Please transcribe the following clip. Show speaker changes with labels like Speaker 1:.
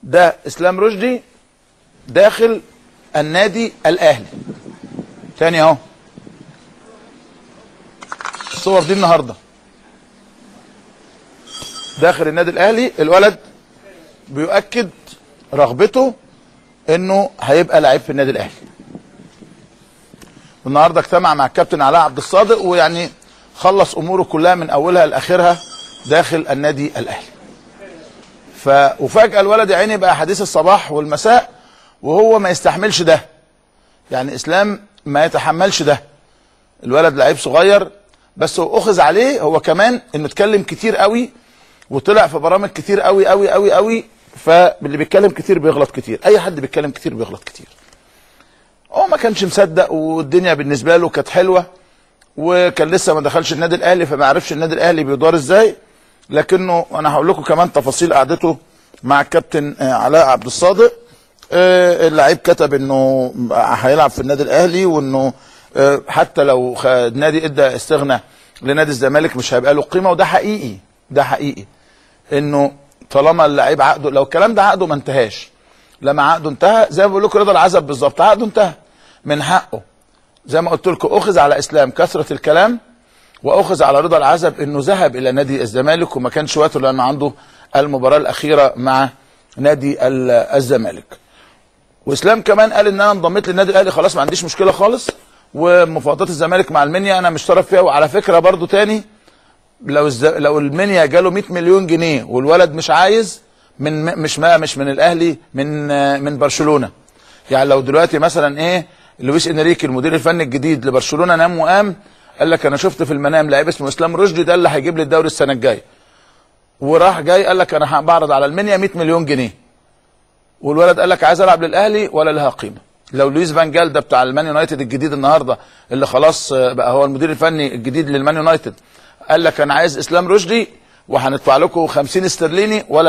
Speaker 1: ده اسلام رشدي داخل النادي الاهلي. تاني اهو الصور دي النهارده داخل النادي الاهلي. الولد بيؤكد رغبته انه هيبقى لعيب في النادي الاهلي. النهارده اجتمع مع الكابتن علاء عبد الصادق ويعني خلص اموره كلها من اولها لاخرها داخل النادي الاهلي. وفجأة الولد يا عيني بقى حديث الصباح والمساء وهو ما يستحملش ده. يعني اسلام ما يتحملش ده. الولد لعيب صغير بس هو اخذ عليه هو كمان انه اتكلم كتير قوي وطلع في برامج كتير قوي قوي قوي قوي. فاللي بيتكلم كتير بيغلط كتير. اي حد بيتكلم كتير بيغلط كتير. هو ما كانش مصدق والدنيا بالنسبه له كانت حلوه وكان لسه ما دخلش النادي الاهلي فما عرفش النادي الاهلي بيدار ازاي. لكنه انا هقول لكم كمان تفاصيل قعدته مع الكابتن علاء عبد الصادق. اللعيب كتب انه هيلعب في النادي الاهلي وانه حتى لو النادي ادى استغنى لنادي الزمالك مش هيبقى له قيمه. وده حقيقي. ده حقيقي انه طالما اللعيب عقده لو الكلام ده عقده ما انتهاش. لما عقده انتهى زي ما بقول لكم رضا العزب بالظبط عقده انتهى من حقه. زي ما قلت لكم اخذ على اسلام كثره الكلام واخذ على رضا العزب انه ذهب الى نادي الزمالك وما كانش وقته لان عنده المباراه الاخيره مع نادي الزمالك. واسلام كمان قال ان انا انضميت للنادي الاهلي خلاص ما عنديش مشكله خالص ومفاوضات الزمالك مع المنيا انا مش طرف فيها. وعلى فكره برضو تاني لو المنيا جاله 100 مليون جنيه والولد مش عايز مش من الاهلي من برشلونه. يعني لو دلوقتي مثلا لويس انريكي المدير الفني الجديد لبرشلونه نام وقام قال لك انا شفت في المنام لعيب اسمه اسلام رشدي ده اللي هيجيب لي الدوري السنه الجايه. وراح جاي قال لك انا بعرض على المنيا 100 مليون جنيه. والولد قال لك عايز العب للاهلي ولا لها قيمه. لو لويس فان جال ده بتاع المان يونايتد الجديد النهارده اللي خلاص بقى هو المدير الفني الجديد للمان يونايتد قال لك انا عايز اسلام رشدي وهندفع لكم 50 استرليني ولا